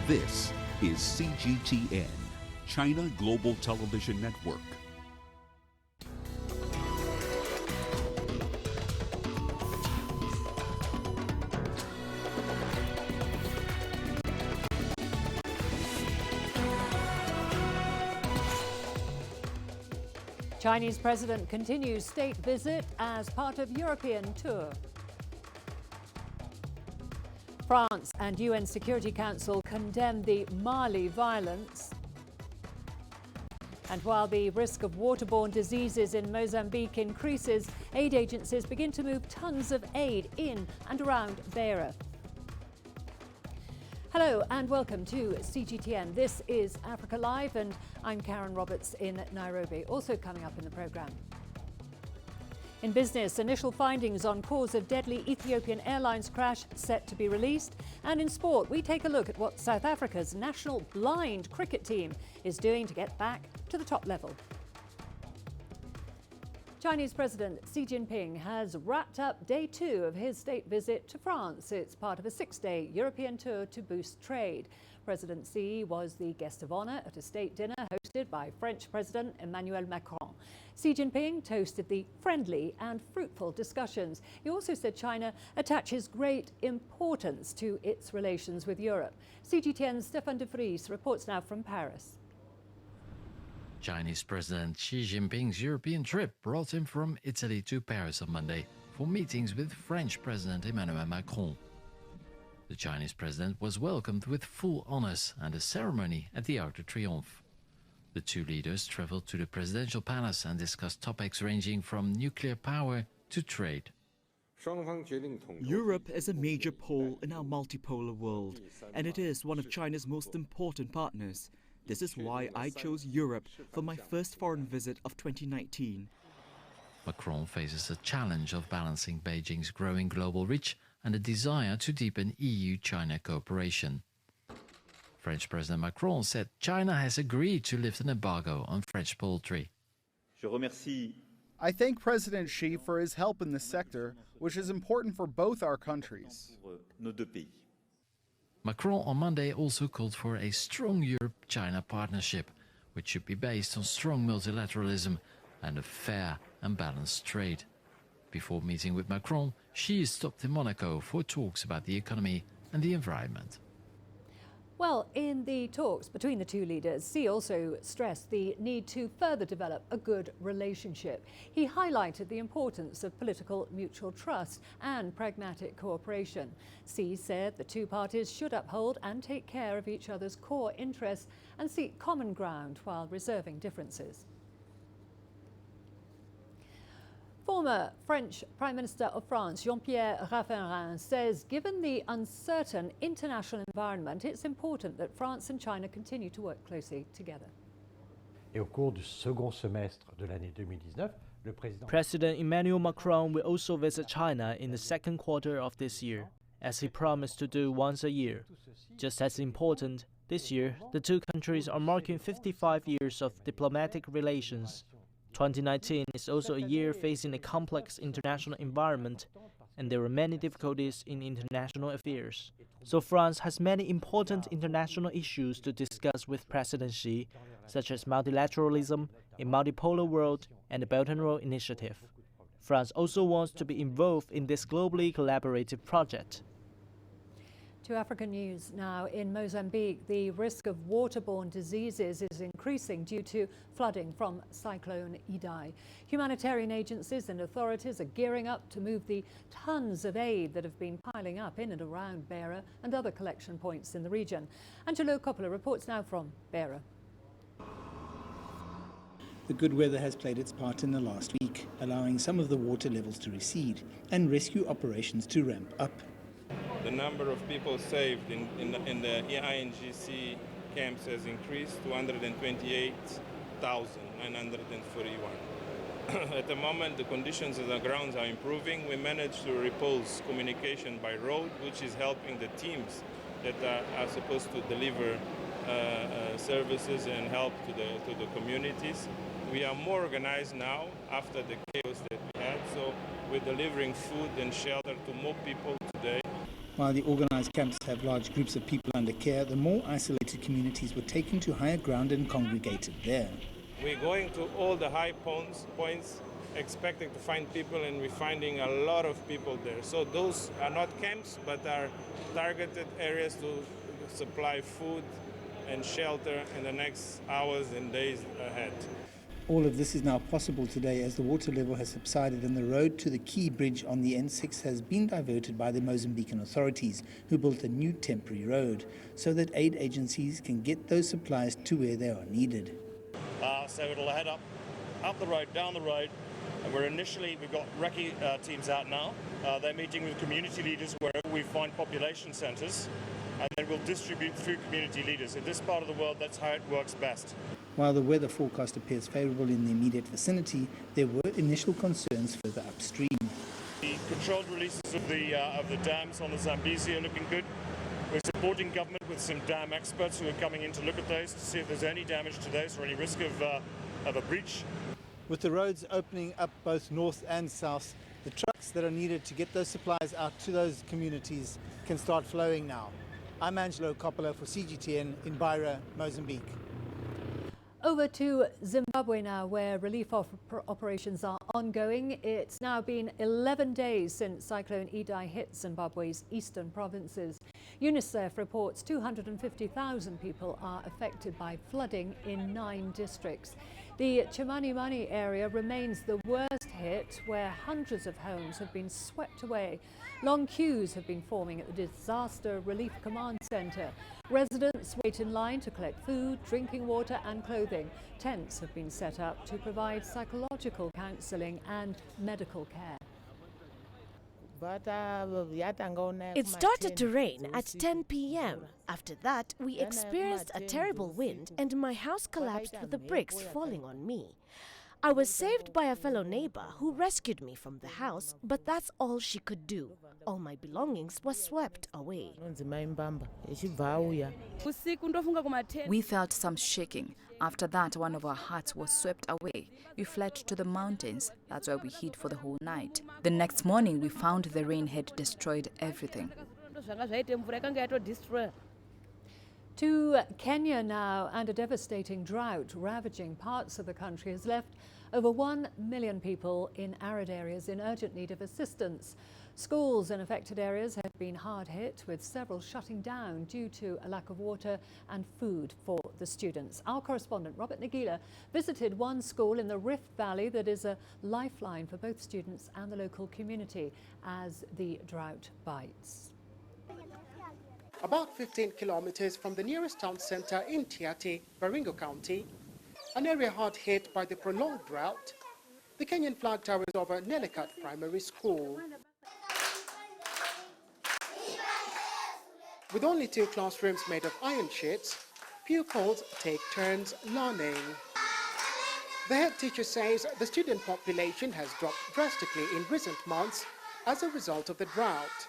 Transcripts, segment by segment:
This is CGTN, China Global Television Network. Chinese president continues state visit as part of European tour. France and UN Security Council condemn the Mali violence. And while the risk of waterborne diseases in Mozambique increases, aid agencies begin to move tons of aid in and around Beira. Hello and welcome to CGTN. This is Africa Live and I'm Karen Roberts in Nairobi. Also coming up in the programme. In business, initial findings on cause of deadly Ethiopian Airlines crash set to be released. And in sport, we take a look at what South Africa's national blind cricket team is doing to get back to the top level. Chinese President Xi Jinping has wrapped up day 2 of his state visit to France. It's part of a 6-day European tour to boost trade. President Xi was the guest of honour at a state dinner hosted by French President Emmanuel Macron. Xi Jinping toasted the friendly and fruitful discussions. He also said China attaches great importance to its relations with Europe. CGTN's Stefan de Vries reports now from Paris. Chinese President Xi Jinping's European trip brought him from Italy to Paris on Monday for meetings with French President Emmanuel Macron. The Chinese president was welcomed with full honors and a ceremony at the Arc de Triomphe. The two leaders traveled to the presidential palace and discussed topics ranging from nuclear power to trade. Europe is a major pole in our multipolar world, and it is one of China's most important partners. This is why I chose Europe for my first foreign visit of 2019. Macron faces a challenge of balancing Beijing's growing global reach and a desire to deepen EU-China cooperation. French President Macron said China has agreed to lift an embargo on French poultry. I thank President Xi for his help in this sector, which is important for both our countries. Macron on Monday also called for a strong Europe-China partnership, which should be based on strong multilateralism and a fair and balanced trade. Before meeting with Macron, Xi stopped in Monaco for talks about the economy and the environment. Well, in the talks between the two leaders, Xi also stressed the need to further develop a good relationship. He highlighted the importance of political mutual trust and pragmatic cooperation. Xi said the two parties should uphold and take care of each other's core interests and seek common ground while reserving differences. Former French Prime Minister of France, Jean-Pierre Raffarin, says given the uncertain international environment, it's important that France and China continue to work closely together. President Emmanuel Macron will also visit China in the second quarter of this year, as he promised to do once a year. Just as important, this year, the two countries are marking 55 years of diplomatic relations. 2019 is also a year facing a complex international environment, and there are many difficulties in international affairs. So France has many important international issues to discuss with President Xi, such as multilateralism, a multipolar world, and the Belt and Road Initiative. France also wants to be involved in this globally collaborative project. To African news now. In Mozambique, the risk of waterborne diseases is increasing due to flooding from Cyclone Idai. Humanitarian agencies and authorities are gearing up to move the tons of aid that have been piling up in and around Beira and other collection points in the region. Angelo Coppola reports now from Beira. The good weather has played its part in the last week, allowing some of the water levels to recede and rescue operations to ramp up. The number of people saved in the INGC camps has increased to 128,941. At the moment, the conditions on the ground are improving. We managed to repulse communication by road, which is helping the teams that are supposed to deliver services and help to the communities. We are more organized now after the chaos that we had, so we're delivering food and shelter to more people today. While the organised camps have large groups of people under care, the more isolated communities were taken to higher ground and congregated there. We're going to all the high points expecting to find people, and we're finding a lot of people there. So those are not camps, but are targeted areas to supply food and shelter in the next hours and days ahead. All of this is now possible today as the water level has subsided and the road to the key bridge on the N6 has been diverted by the Mozambican authorities, who built a new temporary road so that aid agencies can get those supplies to where they are needed. So it'll head up the road, down the road, and we've got recce teams out now. They're meeting with community leaders wherever we find population centres, and then we'll distribute through community leaders. In this part of the world, that's how it works best. While the weather forecast appears favourable in the immediate vicinity, there were initial concerns further upstream. The controlled releases of the dams on the Zambezi are looking good. We're supporting government with some dam experts who are coming in to look at those to see if there's any damage to those or any risk of a breach. With the roads opening up both north and south, the trucks that are needed to get those supplies out to those communities can start flowing now. I'm Angelo Coppola for CGTN in Beira, Mozambique. Over to Zimbabwe now, where relief operations are ongoing. It's now been 11 days since Cyclone Idai hit Zimbabwe's eastern provinces. UNICEF reports 250,000 people are affected by flooding in 9 districts. The Chimanimani area remains the worst hit, where hundreds of homes have been swept away. Long queues have been forming at the Disaster Relief Command Centre. Residents wait in line to collect food, drinking water and clothing. Tents have been set up to provide psychological counselling and medical care. It started to rain at 10 p.m. After that, we experienced a terrible wind and my house collapsed with the bricks falling on me. I was saved by a fellow neighbor who rescued me from the house, but that's all she could do. All my belongings were swept away. We felt some shaking. After that, one of our huts was swept away. We fled to the mountains. That's where we hid for the whole night. The next morning, we found the rain had destroyed everything. To Kenya now, and a devastating drought ravaging parts of the country has left over 1 million people in arid areas in urgent need of assistance. Schools in affected areas have been hard hit, with several shutting down due to a lack of water and food for the students. Our correspondent Robert Nagila visited one school in the Rift Valley that is a lifeline for both students and the local community as the drought bites. About 15 kilometers from the nearest town centre in Tiati, Baringo County, an area hard hit by the prolonged drought, the Kenyan flag towers over Nelekat Primary School. With only 2 classrooms made of iron sheets, pupils take turns learning. The head teacher says the student population has dropped drastically in recent months as a result of the drought.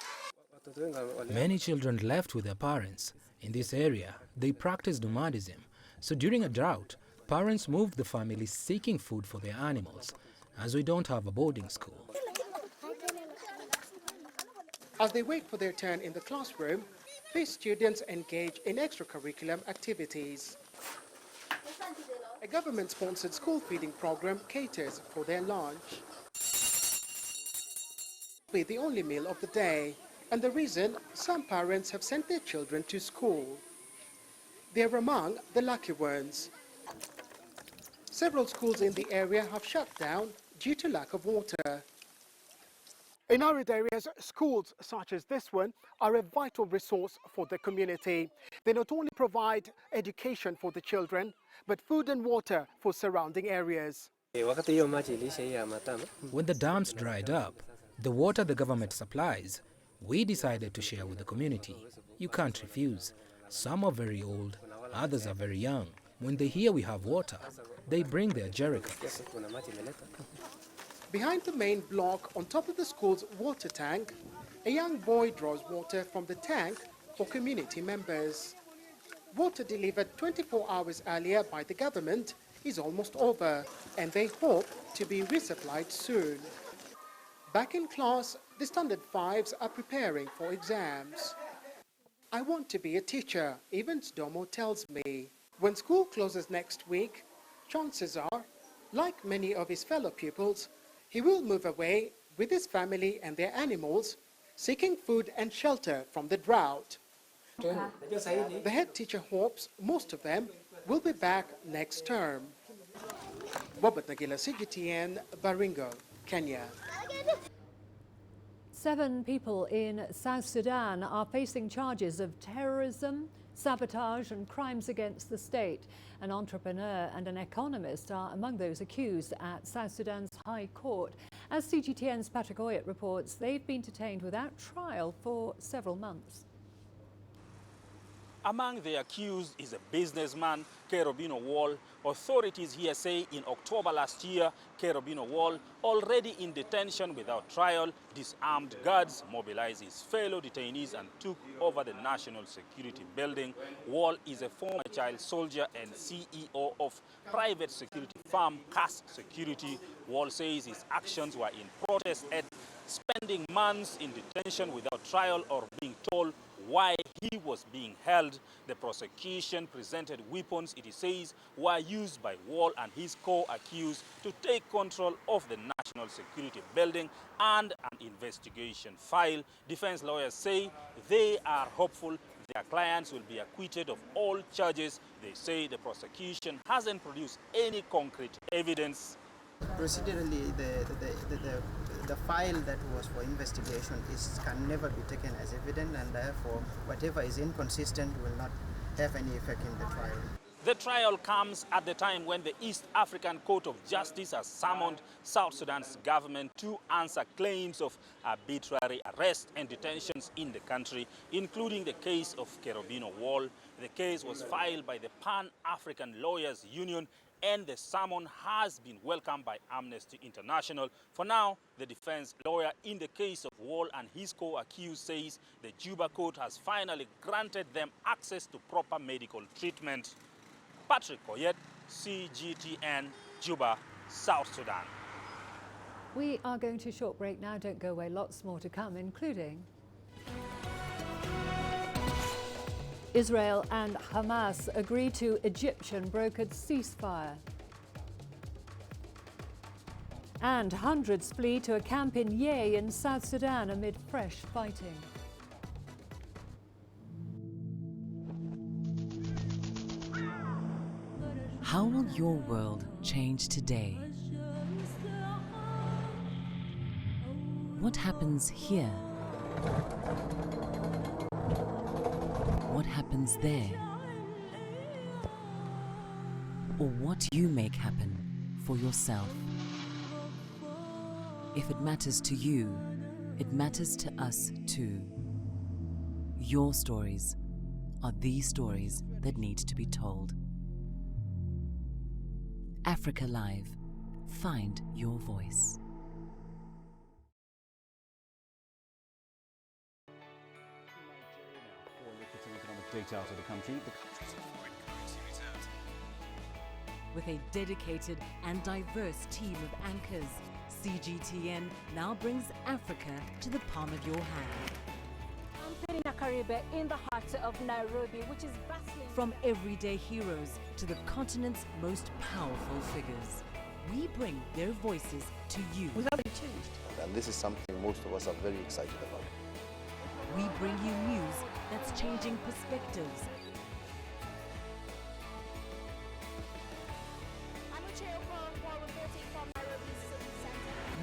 Many children left with their parents. In this area, they practice nomadism. So during a drought, parents moved the family seeking food for their animals, as we don't have a boarding school. As they wait for their turn in the classroom, these students engage in extracurricular activities. A government-sponsored school feeding program caters for their lunch. Be the only meal of the day, and the reason some parents have sent their children to school. They're among the lucky ones. Several schools in the area have shut down due to lack of water. In arid areas, schools such as this one are a vital resource for the community. They not only provide education for the children, but food and water for surrounding areas. When the dams dried up, the water the government supplies, we decided to share with the community. You can't refuse. Some are very old, others are very young. When they hear we have water, they bring their jerrycans. Behind the main block, on top of the school's water tank, a young boy draws water from the tank for community members. Water delivered 24 hours earlier by the government is almost over, and they hope to be resupplied soon. Back in class, the Standard 5s are preparing for exams. I want to be a teacher, Evans Domo tells me. When school closes next week, chances are, like many of his fellow pupils, he will move away with his family and their animals, seeking food and shelter from the drought. The head teacher hopes most of them will be back next term. Bobot Nagila, CGTN, Baringo, Kenya. 7 people in South Sudan are facing charges of terrorism, sabotage and crimes against the state. An entrepreneur and an economist are among those accused at South Sudan's High Court. As CGTN's Patrick Oyet reports, they've been detained without trial for several months. Among the accused is a businessman, Kerobino Wall. Authorities here say in October last year, Kerobino Wall, already in detention without trial, disarmed guards, mobilized his fellow detainees and took over the National Security Building. Wall is a former child soldier and CEO of private security firm CAS Security. Wall says his actions were in protest at spending months in detention without trial or being told why he was being held. The prosecution presented weapons it says were used by Wall and his co-accused to take control of the National Security Building and an investigation file. Defense lawyers say they are hopeful their clients will be acquitted of all charges. They say the prosecution hasn't produced any concrete evidence. Procedurally, the file that was for investigation can never be taken as evidence, and therefore whatever is inconsistent will not have any effect in the trial. The trial comes at the time when the East African Court of Justice has summoned South Sudan's government to answer claims of arbitrary arrest and detentions in the country, including the case of Kerobino Wall. The case was filed by the Pan-African Lawyers Union, and the summon has been welcomed by Amnesty International. For now, the defense lawyer in the case of Wall and his co-accused says the Juba court has finally granted them access to proper medical treatment. Patrick Oyet, CGTN, Juba, South Sudan. We are going to a short break now. Don't go away. Lots more to come, including Israel and Hamas agree to Egyptian-brokered ceasefire. And hundreds flee to a camp in Ye in South Sudan amid fresh fighting. How will your world change today? What happens here? What happens there? Or what you make happen for yourself? If it matters to you, it matters to us too. Your stories are the stories that need to be told. Africa Live. Find your voice. Data out of the country. With a dedicated and diverse team of anchors, CGTN now brings Africa to the palm of your hand. I'm Penina Karibe in the heart of Nairobi, which is bustling. From everyday heroes to the continent's most powerful figures, we bring their voices to you. We haven't changed. And this is something most of us are very excited about. We bring you news that's changing perspectives.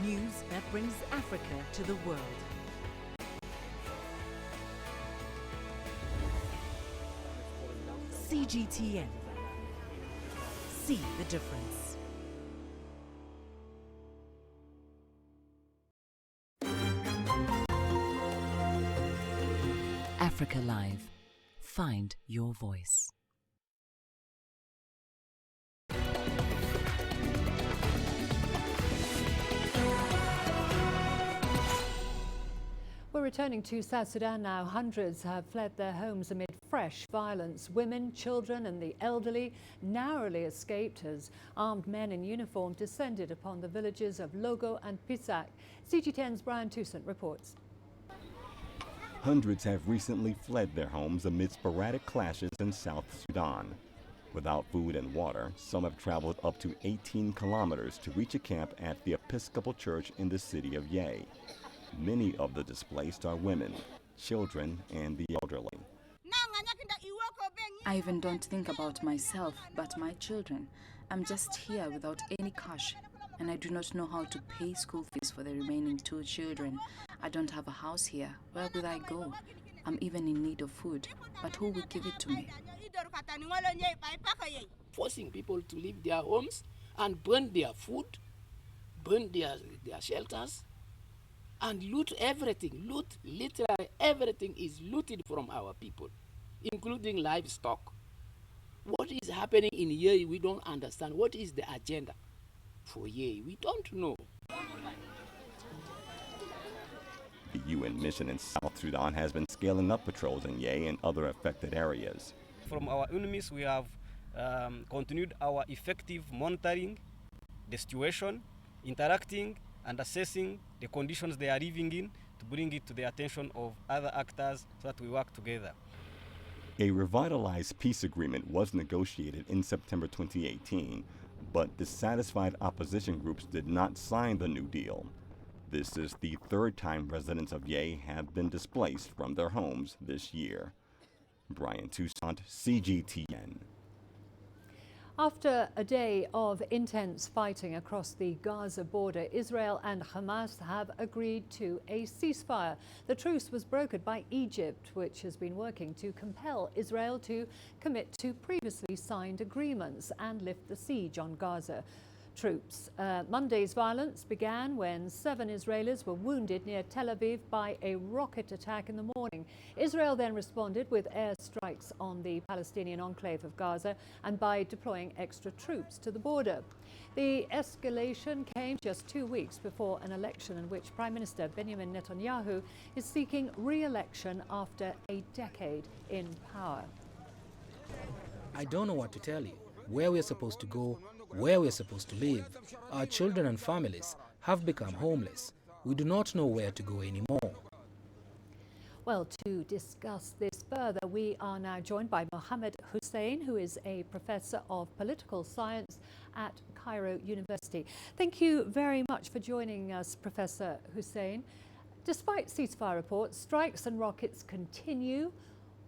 News that brings Africa to the world. CGTN. See the difference. Africa Live. Find your voice. We're returning to South Sudan now. Hundreds have fled their homes amid fresh violence. Women, children and the elderly narrowly escaped as armed men in uniform descended upon the villages of Logo and Pisak. CGTN's Brian Toussaint reports. Hundreds have recently fled their homes amid sporadic clashes in South Sudan. Without food and water, some have traveled up to 18 kilometers to reach a camp at the Episcopal Church in the city of Yei. Many of the displaced are women, children, and the elderly. I even don't think about myself, but my children. I'm just here without any cash, and I do not know how to pay school fees for the remaining 2 children. I don't have a house here. Where will I go? I'm even in need of food, but who will give it to me? Forcing people to leave their homes and burn their food, burn their shelters, and loot everything. Literally everything is looted from our people, including livestock. What is happening in Yei, we don't understand. What is the agenda for Yei? We don't know. The UN mission in South Sudan has been scaling up patrols in Yei and other affected areas. From our enemies, we have continued our effective monitoring the situation, interacting and assessing the conditions they are living in to bring it to the attention of other actors so that we work together. A revitalized peace agreement was negotiated in September 2018, but dissatisfied opposition groups did not sign the new deal. This is the 3rd time residents of Yei have been displaced from their homes this year. Brian Toussaint, CGTN. After a day of intense fighting across the Gaza border, Israel and Hamas have agreed to a ceasefire. The truce was brokered by Egypt, which has been working to compel Israel to commit to previously signed agreements and lift the siege on Gaza troops. Monday's violence began when 7 Israelis were wounded near Tel Aviv by a rocket attack in the morning. Israel then responded with airstrikes on the Palestinian enclave of Gaza and by deploying extra troops to the border. The escalation came just 2 weeks before an election in which Prime Minister Benjamin Netanyahu is seeking re-election after a decade in power. I don't know what to tell you, where we're supposed to go, where we're supposed to live. Our children and families have become homeless. We do not know where to go anymore. Well, to discuss this further, we are now joined by Mohammed Hussein, who is a professor of political science at Cairo University. Thank you very much for joining us, Professor Hussein. Despite ceasefire reports, strikes and rockets continue.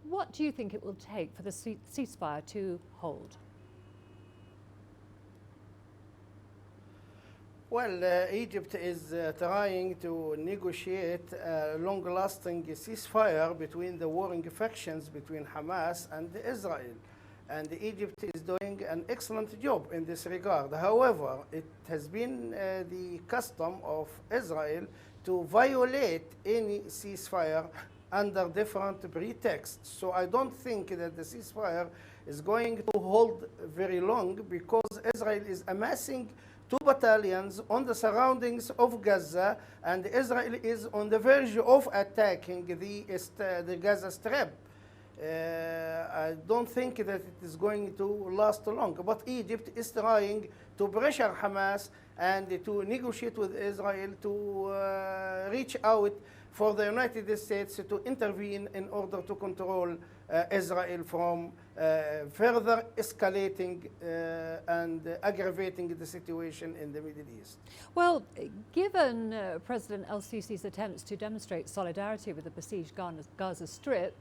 What do you think it will take for the ceasefire to hold? Well, Egypt is trying to negotiate a long-lasting ceasefire between the warring factions between Hamas and Israel. And Egypt is doing an excellent job in this regard. However, it has been the custom of Israel to violate any ceasefire under different pretexts. So I don't think that the ceasefire is going to hold very long because Israel is amassing 2 battalions on the surroundings of Gaza, and Israel is on the verge of attacking the Gaza Strip. I don't think that it is going to last long, but Egypt is trying to pressure Hamas and to negotiate with Israel to reach out for the United States to intervene in order to control Israel from further escalating and aggravating the situation in the Middle East. Well, given President el-Sisi's attempts to demonstrate solidarity with the besieged Gaza Strip,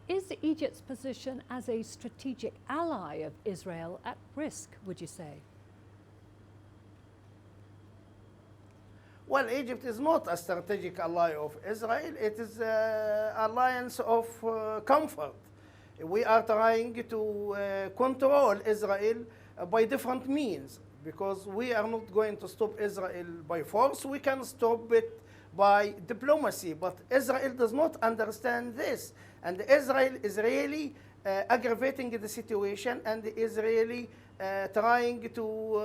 is Egypt's position as a strategic ally of Israel at risk, would you say? Well, Egypt is not a strategic ally of Israel. It is an alliance of comfort. We are trying to control Israel by different means because we are not going to stop Israel by force. We can stop it by diplomacy, but Israel does not understand this. And Israel is really aggravating the situation and is really trying to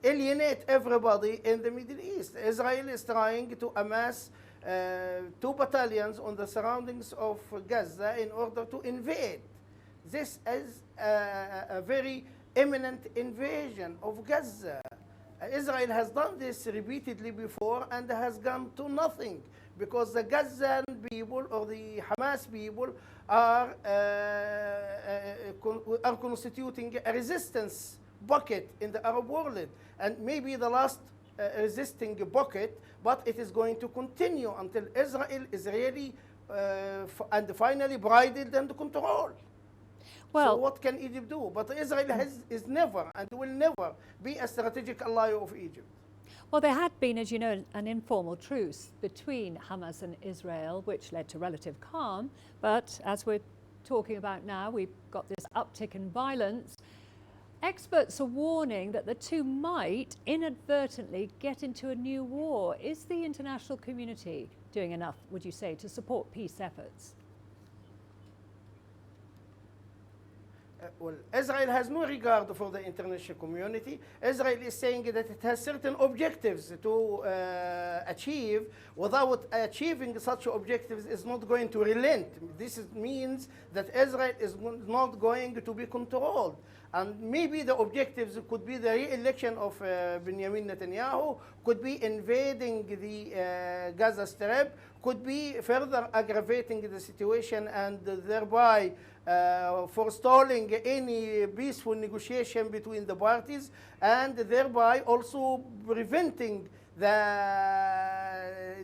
alienate everybody in the Middle East. Israel is trying to amass 2 battalions on the surroundings of Gaza in order to invade. This is a very imminent invasion of Gaza. Israel has done this repeatedly before and has gone to nothing, because the Gazan people or the Hamas people are constituting a resistance bucket in the Arab world, and maybe the last resisting bucket, but it is going to continue until Israel is really and finally bridled and controlled. Well, so what can Egypt do? But Israel is never and will never be a strategic ally of Egypt. Well, there had been, as you know, an informal truce between Hamas and Israel, which led to relative calm. But as we're talking about now, we've got this uptick in violence. Experts are warning that the two might inadvertently get into a new war. Is the international community doing enough, would you say, to support peace efforts? Well, Israel has no regard for the international community. Israel is saying that it has certain objectives to achieve. Without achieving such objectives, is not going to relent. This means that Israel is not going to be controlled. And maybe the objectives could be the re-election of Benjamin Netanyahu, could be invading the Gaza Strip, could be further aggravating the situation and thereby forestalling any peaceful negotiation between the parties, and thereby also preventing the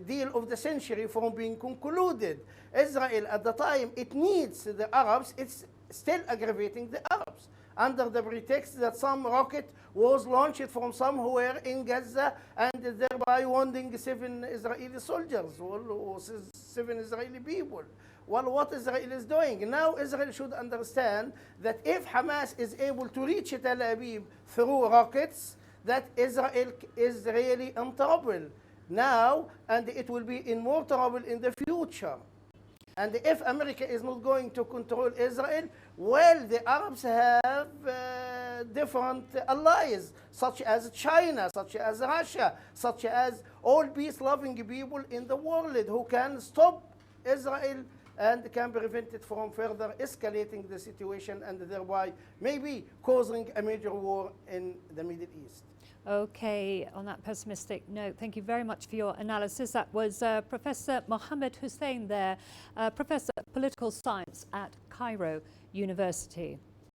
deal of the century from being concluded. Israel, at the time it needs the Arabs, it's still aggravating the Arabs, under the pretext that some rocket was launched from somewhere in Gaza and thereby wounding 7 Israeli soldiers or 7 Israeli people. Well, what Israel is doing? Now Israel should understand that if Hamas is able to reach Tel Aviv through rockets, that Israel is really in trouble now, and it will be in more trouble in the future. And if America is not going to control Israel, well, the Arabs have different allies, such as China, such as Russia, such as all peace-loving people in the world who can stop Israel and can prevent it from further escalating the situation and thereby maybe causing a major war in the Middle East. Okay, on that pessimistic note, thank you very much for your analysis. That was Professor Mohammed Hussein there, Professor of Political Science at Cairo University.